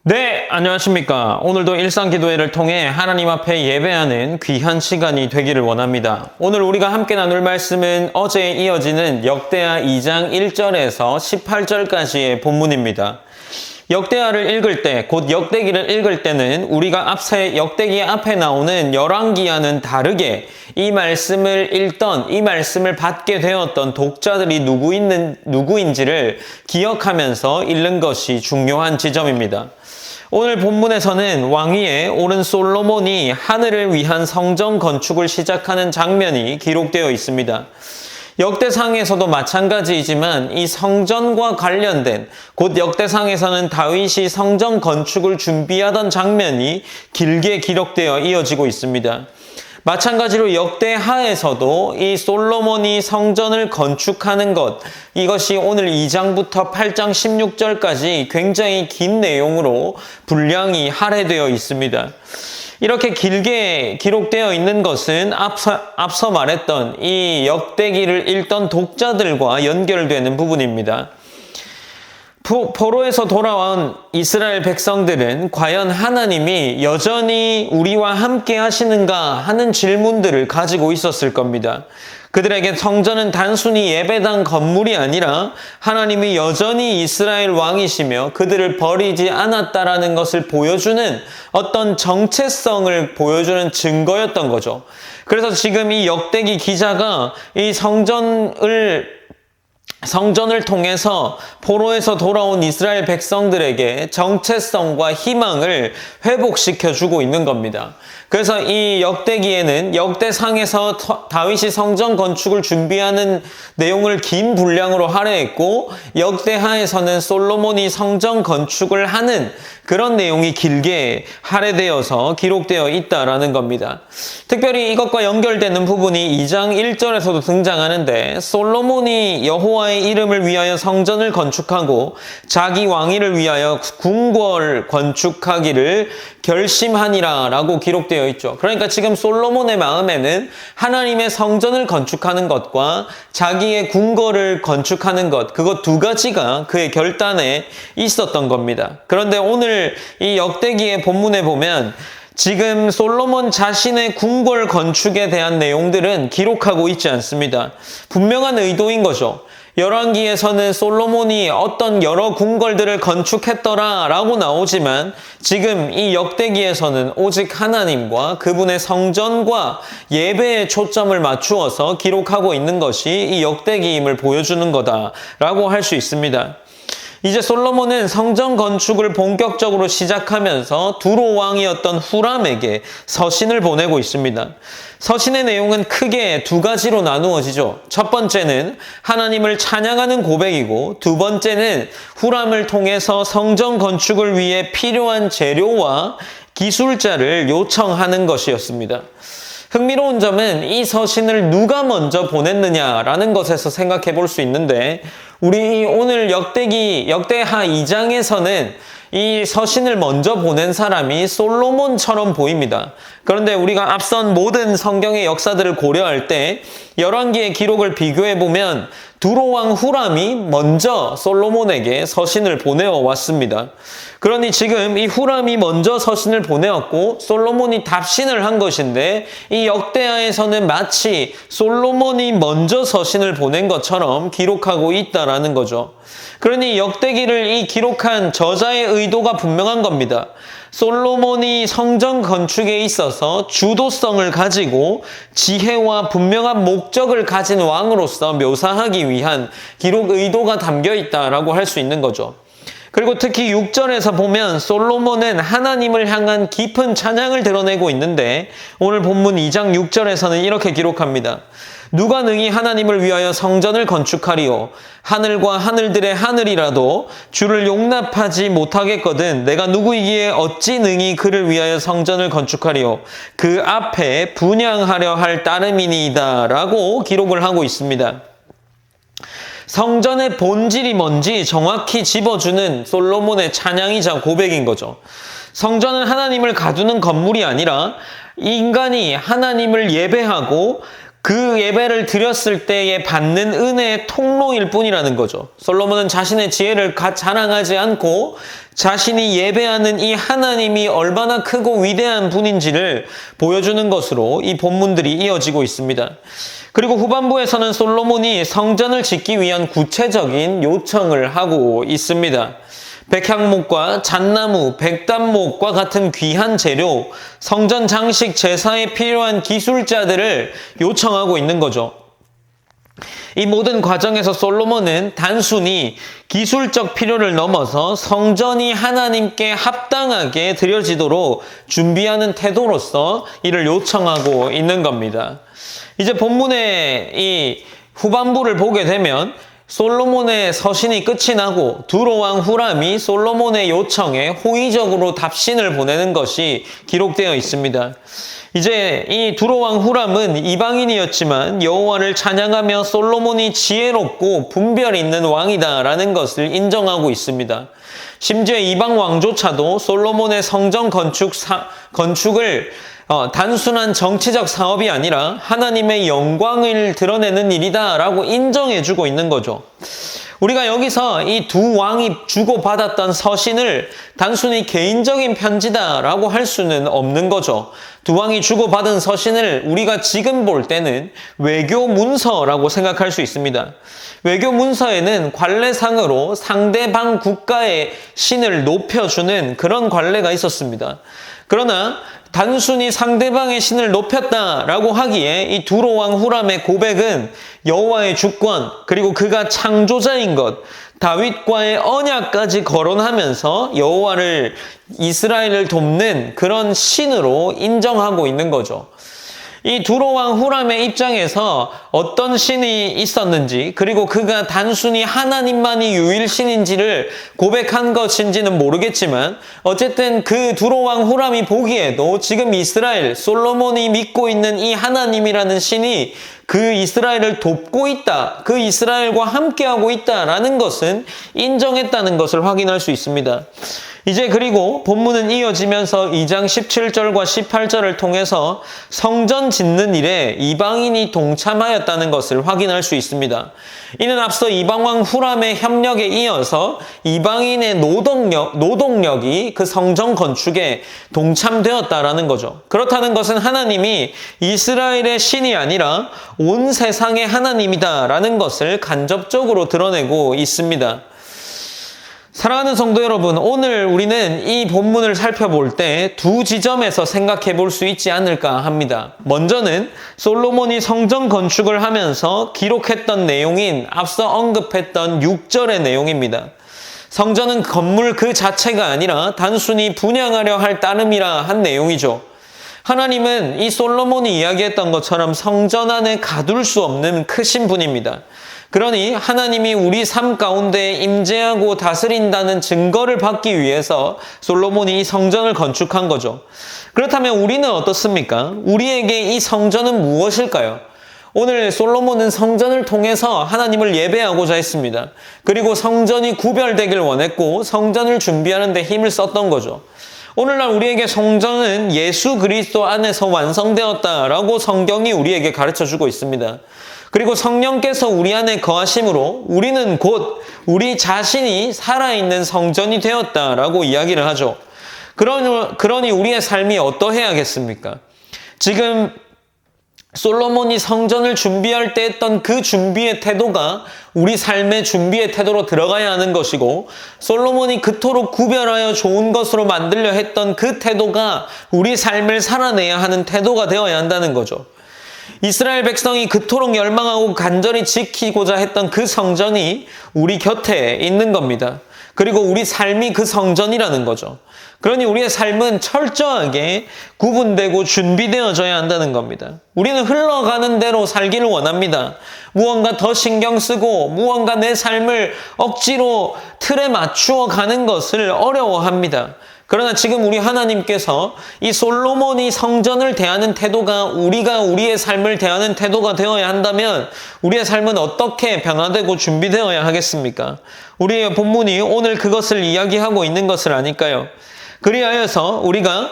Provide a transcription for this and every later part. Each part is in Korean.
네, 안녕하십니까. 오늘도 일상기도회를 통해 하나님 앞에 예배하는 귀한 시간이 되기를 원합니다. 오늘 우리가 함께 나눌 말씀은 어제에 이어지는 역대하 2장 1절에서 18절까지의 본문입니다. 역대하를 읽을 때, 곧 역대기를 읽을 때는 우리가 앞서 역대기 앞에 나오는 열왕기와는 다르게 이 말씀을 읽던, 이 말씀을 받게 되었던 독자들이 누구인지를 기억하면서 읽는 것이 중요한 지점입니다. 오늘 본문에서는 왕위에 오른 솔로몬이 하늘을 위한 성전 건축을 시작하는 장면이 기록되어 있습니다. 역대상에서도 마찬가지이지만 이 성전과 관련된, 곧 역대상에서는 다윗이 성전 건축을 준비하던 장면이 길게 기록되어 이어지고 있습니다. 마찬가지로 역대하에서도 이 솔로몬이 성전을 건축하는 것, 이것이 오늘 2장부터 8장 16절까지 굉장히 긴 내용으로 분량이 할애되어 있습니다. 이렇게 길게 기록되어 있는 것은 앞서 말했던 이 역대기를 읽던 독자들과 연결되는 부분입니다. 포로에서 돌아온 이스라엘 백성들은 과연 하나님이 여전히 우리와 함께 하시는가 하는 질문들을 가지고 있었을 겁니다. 그들에게 성전은 단순히 예배당 건물이 아니라 하나님이 여전히 이스라엘 왕이시며 그들을 버리지 않았다라는 것을 보여주는 어떤 정체성을 보여주는 증거였던 거죠. 그래서 지금 이 역대기 기자가 이 성전을 통해서 포로에서 돌아온 이스라엘 백성들에게 정체성과 희망을 회복시켜주고 있는 겁니다. 그래서 이 역대기에는 역대상에서 다윗이 성전 건축을 준비하는 내용을 긴 분량으로 할애했고, 역대하에서는 솔로몬이 성전 건축을 하는 그런 내용이 길게 할애되어서 기록되어 있다라는 겁니다. 특별히 이것과 연결되는 부분이 2장 1절에서도 등장하는데, 솔로몬이 여호와의 이름을 위하여 성전을 건축하고 자기 왕위를 위하여 궁궐 건축하기를 결심하니라 라고 기록되어 있죠. 그러니까 지금 솔로몬의 마음에는 하나님의 성전을 건축하는 것과 자기의 궁궐을 건축하는 것, 그것 두 가지가 그의 결단에 있었던 겁니다. 그런데 오늘 이 역대기의 본문에 보면 지금 솔로몬 자신의 궁궐 건축에 대한 내용들은 기록하고 있지 않습니다. 분명한 의도인 거죠. 열왕기에서는 솔로몬이 어떤 여러 궁궐들을 건축했더라 라고 나오지만, 지금 이 역대기에서는 오직 하나님과 그분의 성전과 예배에 초점을 맞추어서 기록하고 있는 것이 이 역대기임을 보여주는 거다라고 할 수 있습니다. 이제 솔로몬은 성전 건축을 본격적으로 시작하면서 두로 왕이었던 후람에게 서신을 보내고 있습니다. 서신의 내용은 크게 두 가지로 나누어지죠. 첫 번째는 하나님을 찬양하는 고백이고, 두 번째는 후람을 통해서 성전 건축을 위해 필요한 재료와 기술자를 요청하는 것이었습니다. 흥미로운 점은 이 서신을 누가 먼저 보냈느냐라는 것에서 생각해 볼 수 있는데, 우리 오늘 역대하 2장에서는 이 서신을 먼저 보낸 사람이 솔로몬처럼 보입니다. 그런데 우리가 앞선 모든 성경의 역사들을 고려할 때 열왕기의 기록을 비교해 보면 두로왕 후람이 먼저 솔로몬에게 서신을 보내어 왔습니다. 그러니 지금 이 후람이 먼저 서신을 보내었고 솔로몬이 답신을 한 것인데, 이 역대하에서는 마치 솔로몬이 먼저 서신을 보낸 것처럼 기록하고 있다라는 거죠. 그러니 역대기를 이 기록한 저자의 의도가 분명한 겁니다. 솔로몬이 성전 건축에 있어서 주도성을 가지고 지혜와 분명한 목적을 가진 왕으로서 묘사하기 위한 기록 의도가 담겨 있다라고 할 수 있는 거죠. 그리고 특히 6절에서 보면 솔로몬은 하나님을 향한 깊은 찬양을 드러내고 있는데, 오늘 본문 2장 6절에서는 이렇게 기록합니다. 누가 능히 하나님을 위하여 성전을 건축하리요? 하늘과 하늘들의 하늘이라도 주를 용납하지 못하겠거든 내가 누구이기에 어찌 능히 그를 위하여 성전을 건축하리요? 그 앞에 분향하려 할 따름이니이다 라고 기록을 하고 있습니다. 성전의 본질이 뭔지 정확히 짚어주는 솔로몬의 찬양이자 고백인 거죠. 성전은 하나님을 가두는 건물이 아니라 인간이 하나님을 예배하고 그 예배를 드렸을 때에 받는 은혜의 통로일 뿐이라는 거죠. 솔로몬은 자신의 지혜를 자랑하지 않고 자신이 예배하는 이 하나님이 얼마나 크고 위대한 분인지를 보여주는 것으로 이 본문들이 이어지고 있습니다. 그리고 후반부에서는 솔로몬이 성전을 짓기 위한 구체적인 요청을 하고 있습니다. 백향목과 잣나무, 백단목과 같은 귀한 재료, 성전 장식 제사에 필요한 기술자들을 요청하고 있는 거죠. 이 모든 과정에서 솔로몬은 단순히 기술적 필요를 넘어서 성전이 하나님께 합당하게 드려지도록 준비하는 태도로서 이를 요청하고 있는 겁니다. 이제 본문의 이 후반부를 보게 되면 솔로몬의 서신이 끝이 나고 두로왕 후람이 솔로몬의 요청에 호의적으로 답신을 보내는 것이 기록되어 있습니다. 이제 이 두로왕 후람은 이방인이었지만 여호와를 찬양하며 솔로몬이 지혜롭고 분별 있는 왕이다라는 것을 인정하고 있습니다. 심지어 이방 왕조차도 솔로몬의 성전 건축을 단순한 정치적 사업이 아니라 하나님의 영광을 드러내는 일이다라고 인정해주고 있는 거죠. 우리가 여기서 이 두 왕이 주고받았던 서신을 단순히 개인적인 편지다라고 할 수는 없는 거죠. 두 왕이 주고받은 서신을 우리가 지금 볼 때는 외교 문서라고 생각할 수 있습니다. 외교 문서에는 관례상으로 상대방 국가의 신을 높여주는 그런 관례가 있었습니다. 그러나 단순히 상대방의 신을 높였다라고 하기에 이 두로왕 후람의 고백은 여호와의 주권 그리고 그가 창조자인 것, 다윗과의 언약까지 거론하면서 여호와를 이스라엘을 돕는 그런 신으로 인정하고 있는 거죠. 이 두로왕 후람의 입장에서 어떤 신이 있었는지 그리고 그가 단순히 하나님만이 유일신인지를 고백한 것인지는 모르겠지만 어쨌든 그 두로왕 후람이 보기에도 지금 이스라엘 솔로몬이 믿고 있는 이 하나님이라는 신이 그 이스라엘을 돕고 있다, 그 이스라엘과 함께하고 있다라는 것은 인정했다는 것을 확인할 수 있습니다. 이제 그리고 본문은 이어지면서 2장 17절과 18절을 통해서 성전 짓는 일에 이방인이 동참하였다는 것을 확인할 수 있습니다. 이는 앞서 이방왕 후람의 협력에 이어서 이방인의 노동력이 그 성전 건축에 동참되었다라는 거죠. 그렇다는 것은 하나님이 이스라엘의 신이 아니라 온 세상의 하나님이다라는 것을 간접적으로 드러내고 있습니다. 사랑하는 성도 여러분, 오늘 우리는 이 본문을 살펴볼 때 두 지점에서 생각해 볼 수 있지 않을까 합니다. 먼저는 솔로몬이 성전 건축을 하면서 기록했던 내용인 앞서 언급했던 6절의 내용입니다. 성전은 건물 그 자체가 아니라 단순히 분양하려 할 따름이라 한 내용이죠. 하나님은 이 솔로몬이 이야기했던 것처럼 성전 안에 가둘 수 없는 크신 분입니다. 그러니 하나님이 우리 삶 가운데 임재하고 다스린다는 증거를 받기 위해서 솔로몬이 이 성전을 건축한 거죠. 그렇다면 우리는 어떻습니까? 우리에게 이 성전은 무엇일까요? 오늘 솔로몬은 성전을 통해서 하나님을 예배하고자 했습니다. 그리고 성전이 구별되길 원했고 성전을 준비하는 데 힘을 썼던 거죠. 오늘날 우리에게 성전은 예수 그리스도 안에서 완성되었다라고 성경이 우리에게 가르쳐주고 있습니다. 그리고 성령께서 우리 안에 거하심으로 우리는 곧 우리 자신이 살아있는 성전이 되었다라고 이야기를 하죠. 그러니 우리의 삶이 어떠해야겠습니까? 지금 솔로몬이 성전을 준비할 때 했던 그 준비의 태도가 우리 삶의 준비의 태도로 들어가야 하는 것이고, 솔로몬이 그토록 구별하여 좋은 것으로 만들려 했던 그 태도가 우리 삶을 살아내야 하는 태도가 되어야 한다는 거죠. 이스라엘 백성이 그토록 열망하고 간절히 지키고자 했던 그 성전이 우리 곁에 있는 겁니다. 그리고 우리 삶이 그 성전이라는 거죠. 그러니 우리의 삶은 철저하게 구분되고 준비되어져야 한다는 겁니다. 우리는 흘러가는 대로 살기를 원합니다. 무언가 더 신경 쓰고 무언가 내 삶을 억지로 틀에 맞추어 가는 것을 어려워합니다. 그러나 지금 우리 하나님께서 이 솔로몬이 성전을 대하는 태도가 우리가 우리의 삶을 대하는 태도가 되어야 한다면 우리의 삶은 어떻게 변화되고 준비되어야 하겠습니까? 우리의 본문이 오늘 그것을 이야기하고 있는 것을 아니까요. 그리하여서 우리가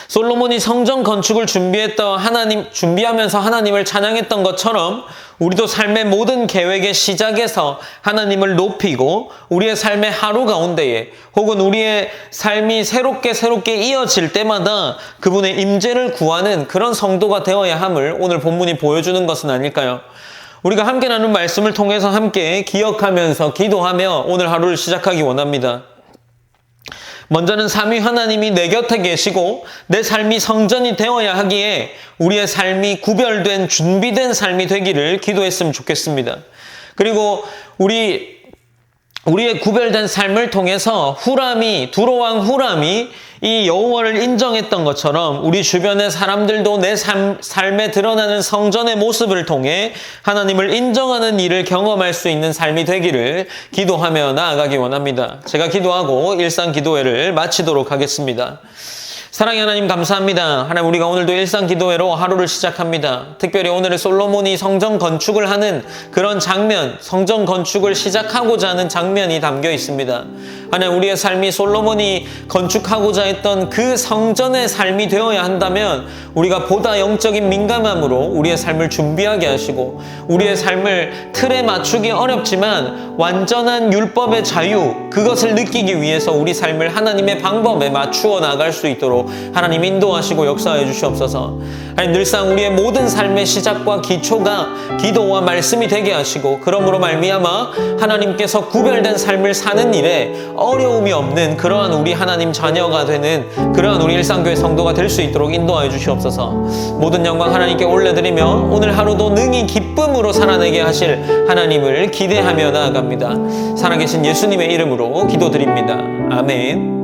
솔로몬이 성전 건축을 준비하면서 하나님을 찬양했던 것처럼 우리도 삶의 모든 계획의 시작에서 하나님을 높이고 우리의 삶의 하루 가운데에 혹은 우리의 삶이 새롭게 이어질 때마다 그분의 임재를 구하는 그런 성도가 되어야 함을 오늘 본문이 보여주는 것은 아닐까요? 우리가 함께 나눈 말씀을 통해서 함께 기억하면서 기도하며 오늘 하루를 시작하기 원합니다. 먼저는 삼위 하나님이 내 곁에 계시고 내 삶이 성전이 되어야 하기에 우리의 삶이 구별된 준비된 삶이 되기를 기도했으면 좋겠습니다. 그리고 우리의 구별된 삶을 통해서 두로왕 후람이 이 여호와를 인정했던 것처럼 우리 주변의 사람들도 내 삶에 드러나는 성전의 모습을 통해 하나님을 인정하는 일을 경험할 수 있는 삶이 되기를 기도하며 나아가기 원합니다. 제가 기도하고 일상 기도회를 마치도록 하겠습니다. 사랑의 하나님 감사합니다. 하나님 우리가 오늘도 일상 기도회로 하루를 시작합니다. 특별히 오늘은 솔로몬이 성전 건축을 하는 그런 장면, 성전 건축을 시작하고자 하는 장면이 담겨 있습니다. 하나님 우리의 삶이 솔로몬이 건축하고자 했던 그 성전의 삶이 되어야 한다면 우리가 보다 영적인 민감함으로 우리의 삶을 준비하게 하시고 우리의 삶을 틀에 맞추기 어렵지만 완전한 율법의 자유, 그것을 느끼기 위해서 우리 삶을 하나님의 방법에 맞추어 나갈 수 있도록 하나님 인도하시고 역사해 주시옵소서. 하나님 늘상 우리의 모든 삶의 시작과 기초가 기도와 말씀이 되게 하시고 그러므로 말미암아 하나님께서 구별된 삶을 사는 일에 어려움이 없는 그러한 우리 하나님 자녀가 되는 그러한 우리 일상교회 성도가 될 수 있도록 인도하여 주시옵소서. 모든 영광 하나님께 올려드리며 오늘 하루도 능히 기쁨으로 살아내게 하실 하나님을 기대하며 나아갑니다. 살아계신 예수님의 이름으로 기도드립니다. 아멘.